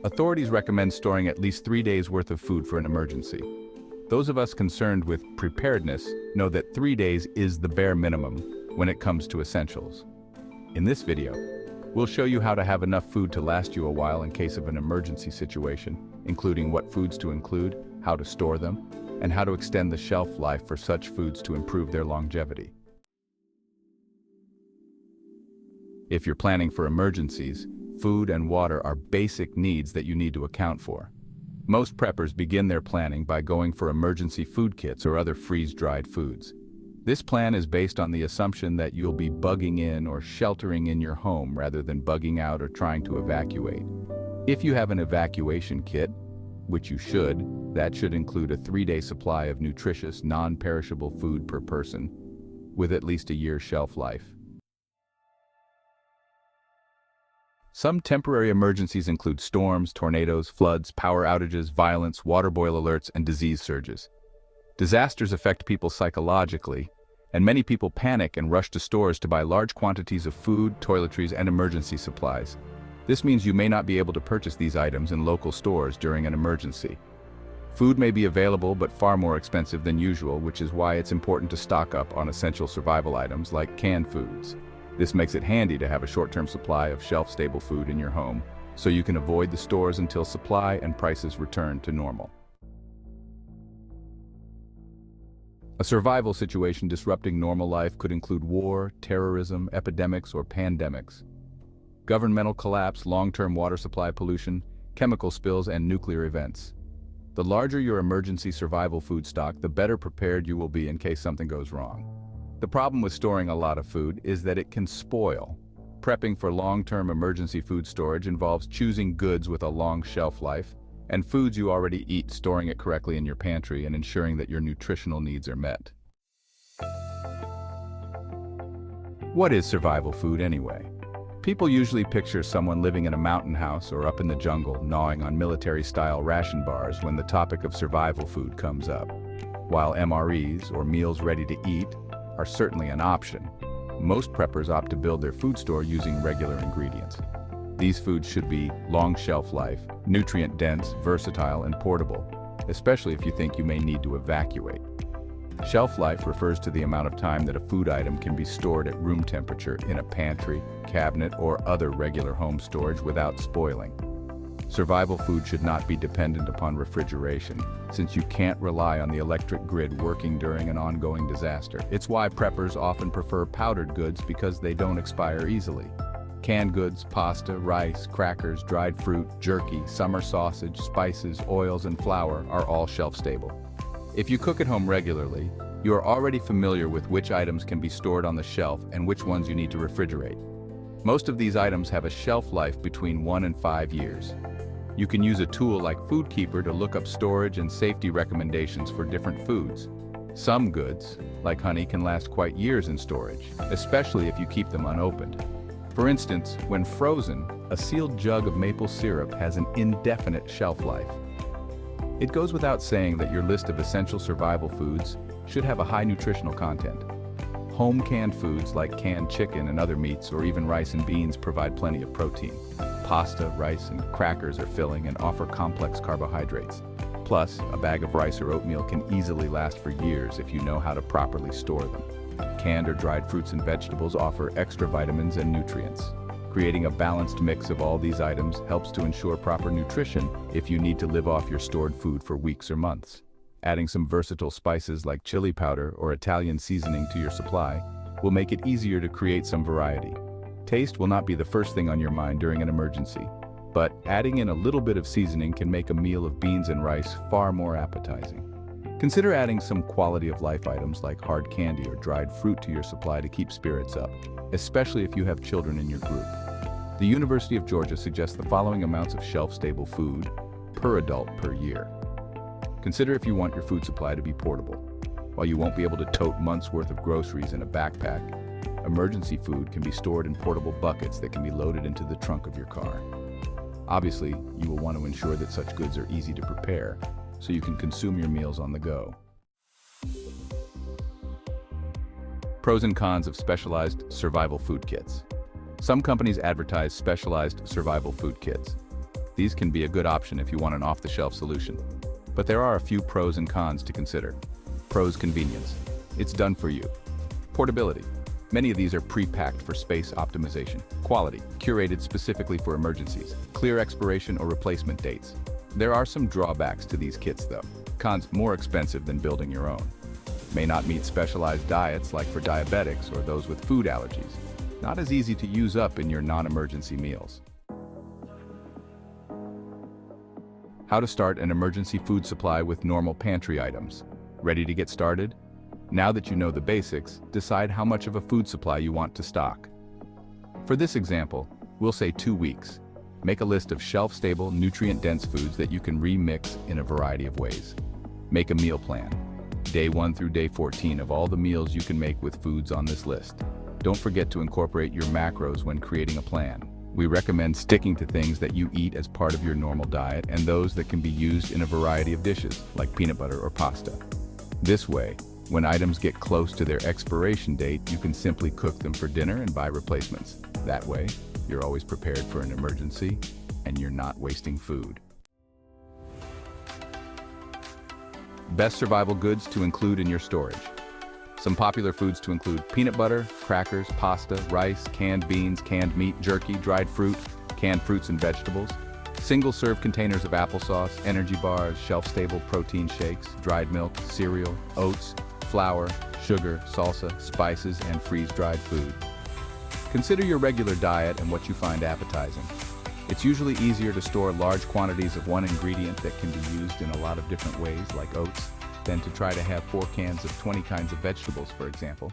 Authorities recommend storing at least 3 days' worth of food for an emergency. Those of us concerned with preparedness know that 3 days is the bare minimum when it comes to essentials. In this video, we'll show you how to have enough food to last you a while in case of an emergency situation, including what foods to include, how to store them, and how to extend the shelf life for such foods to improve their longevity. If you're planning for emergencies, food and water are basic needs that you need to account for. Most preppers begin their planning by going for emergency food kits or other freeze-dried foods. This plan is based on the assumption that you'll be bugging in or sheltering in your home rather than bugging out or trying to evacuate. If you have an evacuation kit, which you should, that should include a 3-day supply of nutritious, non-perishable food per person, with at least a year's shelf life. Some temporary emergencies include storms, tornadoes, floods, power outages, violence, water boil alerts, and disease surges. Disasters affect people psychologically, and many people panic and rush to stores to buy large quantities of food, toiletries, and emergency supplies. This means you may not be able to purchase these items in local stores during an emergency. Food may be available but far more expensive than usual, which is why it's important to stock up on essential survival items like canned foods. This makes it handy to have a short-term supply of shelf-stable food in your home, so you can avoid the stores until supply and prices return to normal. A survival situation disrupting normal life could include war, terrorism, epidemics, or pandemics. Governmental collapse, long-term water supply pollution, chemical spills, and nuclear events. The larger your emergency survival food stock, the better prepared you will be in case something goes wrong. The problem with storing a lot of food is that it can spoil. Prepping for long-term emergency food storage involves choosing goods with a long shelf life, and foods you already eat, storing it correctly in your pantry, and ensuring that your nutritional needs are met. What is survival food anyway? People usually picture someone living in a mountain house or up in the jungle gnawing on military-style ration bars when the topic of survival food comes up. While MREs, or meals ready to eat, are certainly an option, most preppers opt to build their food store using regular ingredients. These foods should be long shelf life, nutrient-dense, versatile, and portable, especially if you think you may need to evacuate. Shelf life refers to the amount of time that a food item can be stored at room temperature in a pantry, cabinet, or other regular home storage without spoiling. Survival food should not be dependent upon refrigeration, since you can't rely on the electric grid working during an ongoing disaster. It's why preppers often prefer powdered goods because they don't expire easily. Canned goods, pasta, rice, crackers, dried fruit, jerky, summer sausage, spices, oils, and flour are all shelf-stable. If you cook at home regularly, you are already familiar with which items can be stored on the shelf and which ones you need to refrigerate. Most of these items have a shelf life between 1 and 5 years. You can use a tool like FoodKeeper to look up storage and safety recommendations for different foods. Some goods, like honey, can last quite years in storage, especially if you keep them unopened. For instance, when frozen, a sealed jug of maple syrup has an indefinite shelf life. It goes without saying that your list of essential survival foods should have a high nutritional content. Home canned foods like canned chicken and other meats, or even rice and beans, provide plenty of protein. Pasta, rice, and crackers are filling and offer complex carbohydrates. Plus, a bag of rice or oatmeal can easily last for years if you know how to properly store them. Canned or dried fruits and vegetables offer extra vitamins and nutrients. Creating a balanced mix of all these items helps to ensure proper nutrition if you need to live off your stored food for weeks or months. Adding some versatile spices like chili powder or Italian seasoning to your supply will make it easier to create some variety. Taste will not be the first thing on your mind during an emergency, but adding in a little bit of seasoning can make a meal of beans and rice far more appetizing. Consider adding some quality-of-life items like hard candy or dried fruit to your supply to keep spirits up, especially if you have children in your group. The University of Georgia suggests the following amounts of shelf-stable food per adult per year. Consider if you want your food supply to be portable. While you won't be able to tote months' worth of groceries in a backpack, emergency food can be stored in portable buckets that can be loaded into the trunk of your car. Obviously, you will want to ensure that such goods are easy to prepare, so you can consume your meals on the go. Pros and cons of specialized survival food kits. Some companies advertise specialized survival food kits. These can be a good option if you want an off-the-shelf solution. But there are a few pros and cons to consider. Pros: convenience. It's done for you. Portability. Many of these are pre-packed for space optimization. Quality. Curated specifically for emergencies. Clear expiration or replacement dates. There are some drawbacks to these kits though. Cons: more expensive than building your own. May not meet specialized diets like for diabetics or those with food allergies. Not as easy to use up in your non-emergency meals. How to start an emergency food supply with normal pantry items. Ready to get started? Now that you know the basics, decide how much of a food supply you want to stock. For this example, we'll say 2 weeks. Make a list of shelf-stable, nutrient-dense foods that you can remix in a variety of ways. Make a meal plan. Day 1 through day 14 of all the meals you can make with foods on this list. Don't forget to incorporate your macros when creating a plan. We recommend sticking to things that you eat as part of your normal diet and those that can be used in a variety of dishes, like peanut butter or pasta. This way, when items get close to their expiration date, you can simply cook them for dinner and buy replacements. That way, you're always prepared for an emergency and you're not wasting food. Best survival goods to include in your storage. Some popular foods to include peanut butter, crackers, pasta, rice, canned beans, canned meat, jerky, dried fruit, canned fruits and vegetables, single-serve containers of applesauce, energy bars, shelf-stable protein shakes, dried milk, cereal, oats, flour, sugar, salsa, spices, and freeze-dried food. Consider your regular diet and what you find appetizing. It's usually easier to store large quantities of one ingredient that can be used in a lot of different ways, like oats, than to try to have 4 cans of 20 kinds of vegetables, for example.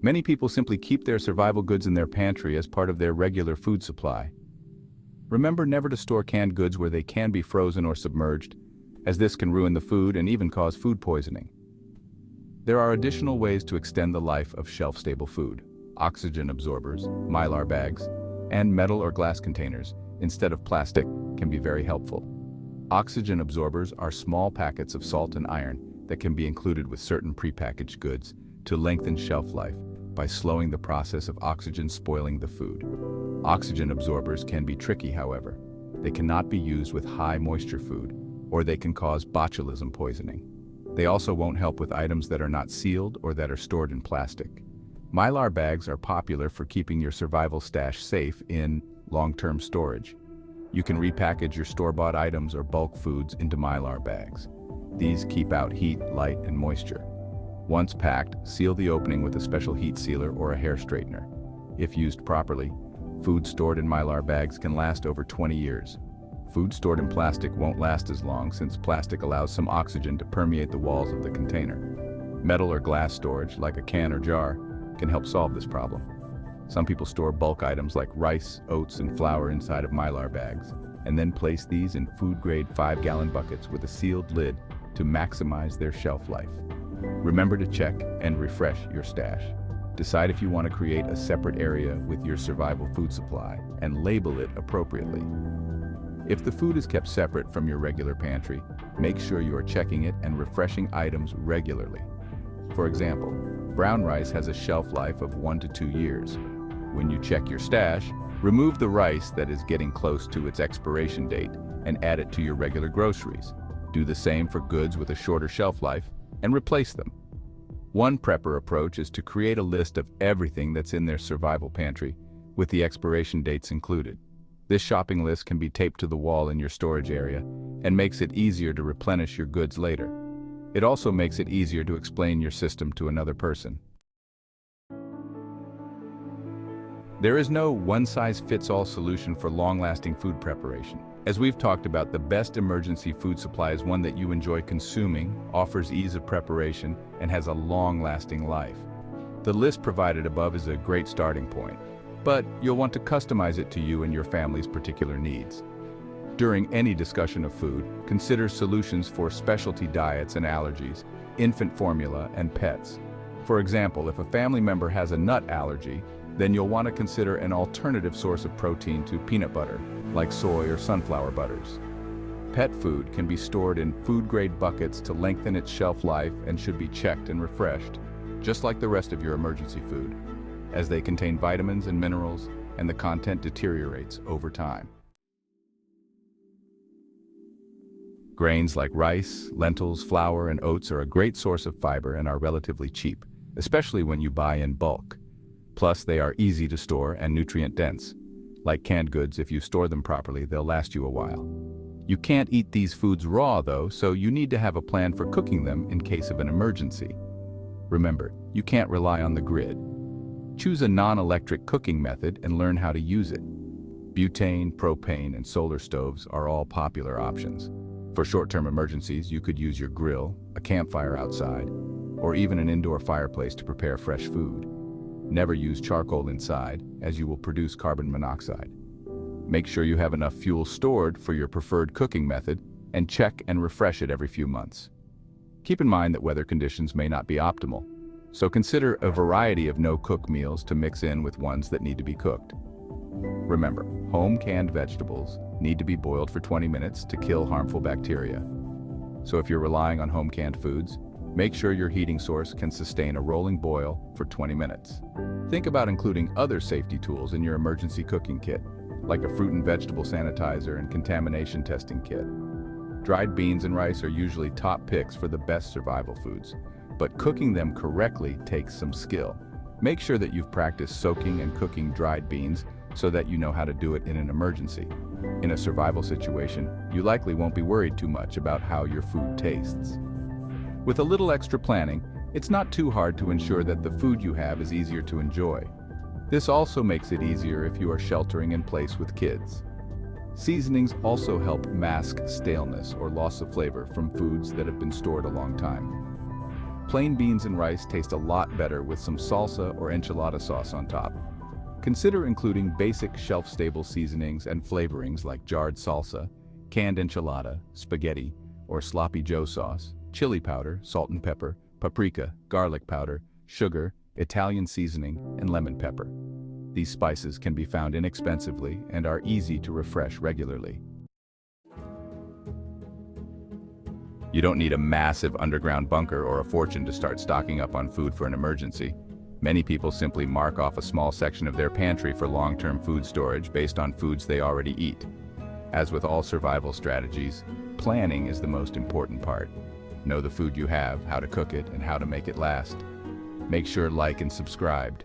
Many people simply keep their survival goods in their pantry as part of their regular food supply. Remember never to store canned goods where they can be frozen or submerged, as this can ruin the food and even cause food poisoning. There are additional ways to extend the life of shelf-stable food. Oxygen absorbers, mylar bags, and metal or glass containers, instead of plastic, can be very helpful. Oxygen absorbers are small packets of salt and iron that can be included with certain prepackaged goods to lengthen shelf life by slowing the process of oxygen spoiling the food. Oxygen absorbers can be tricky, however. They cannot be used with high moisture food, or they can cause botulism poisoning. They also won't help with items that are not sealed or that are stored in plastic. Mylar bags are popular for keeping your survival stash safe in long-term storage. You can repackage your store-bought items or bulk foods into Mylar bags. These keep out heat, light, and moisture. Once packed, seal the opening with a special heat sealer or a hair straightener. If used properly, food stored in Mylar bags can last over 20 years. Food stored in plastic won't last as long since plastic allows some oxygen to permeate the walls of the container. Metal or glass storage, like a can or jar, can help solve this problem. Some people store bulk items like rice, oats, and flour inside of Mylar bags, and then place these in food-grade 5-gallon buckets with a sealed lid to maximize their shelf life. Remember to check and refresh your stash. Decide if you want to create a separate area with your survival food supply and label it appropriately. If the food is kept separate from your regular pantry, make sure you are checking it and refreshing items regularly. For example, brown rice has a shelf life of 1 to 2 years. When you check your stash, remove the rice that is getting close to its expiration date and add it to your regular groceries. Do the same for goods with a shorter shelf life and replace them. One prepper approach is to create a list of everything that's in their survival pantry, with the expiration dates included. This shopping list can be taped to the wall in your storage area and makes it easier to replenish your goods later. It also makes it easier to explain your system to another person. There is no one-size-fits-all solution for long-lasting food preparation. As we've talked about, the best emergency food supply is one that you enjoy consuming, offers ease of preparation, and has a long-lasting life. The list provided above is a great starting point, but you'll want to customize it to you and your family's particular needs. During any discussion of food, consider solutions for specialty diets and allergies, infant formula, and pets. For example, if a family member has a nut allergy, then you'll want to consider an alternative source of protein to peanut butter, like soy or sunflower butters. Pet food can be stored in food-grade buckets to lengthen its shelf life and should be checked and refreshed, just like the rest of your emergency food, as they contain vitamins and minerals and the content deteriorates over time. Grains like rice, lentils, flour, and oats are a great source of fiber and are relatively cheap, especially when you buy in bulk. Plus, they are easy to store and nutrient-dense. Like canned goods, if you store them properly, they'll last you a while. You can't eat these foods raw, though, so you need to have a plan for cooking them in case of an emergency. Remember, you can't rely on the grid. Choose a non-electric cooking method and learn how to use it. Butane, propane, and solar stoves are all popular options. For short-term emergencies, you could use your grill, a campfire outside, or even an indoor fireplace to prepare fresh food. Never use charcoal inside, as you will produce carbon monoxide. Make sure you have enough fuel stored for your preferred cooking method, and check and refresh it every few months. Keep in mind that weather conditions may not be optimal, so consider a variety of no-cook meals to mix in with ones that need to be cooked. Remember, home-canned vegetables need to be boiled for 20 minutes to kill harmful bacteria. So if you're relying on home-canned foods, make sure your heating source can sustain a rolling boil for 20 minutes. Think about including other safety tools in your emergency cooking kit, like a fruit and vegetable sanitizer and contamination testing kit. Dried beans and rice are usually top picks for the best survival foods, but cooking them correctly takes some skill. Make sure that you've practiced soaking and cooking dried beans so that you know how to do it in an emergency. In a survival situation, you likely won't be worried too much about how your food tastes. With a little extra planning, it's not too hard to ensure that the food you have is easier to enjoy. This also makes it easier if you are sheltering in place with kids. Seasonings also help mask staleness or loss of flavor from foods that have been stored a long time. Plain beans and rice taste a lot better with some salsa or enchilada sauce on top. Consider including basic shelf-stable seasonings and flavorings like jarred salsa, canned enchilada, spaghetti, or sloppy joe sauce, chili powder, salt and pepper, paprika, garlic powder, sugar, Italian seasoning, and lemon pepper. These spices can be found inexpensively and are easy to refresh regularly. You don't need a massive underground bunker or a fortune to start stocking up on food for an emergency. Many people simply mark off a small section of their pantry for long-term food storage based on foods they already eat. As with all survival strategies, planning is the most important part. Know the food you have, how to cook it, and how to make it last. Make sure to like and subscribe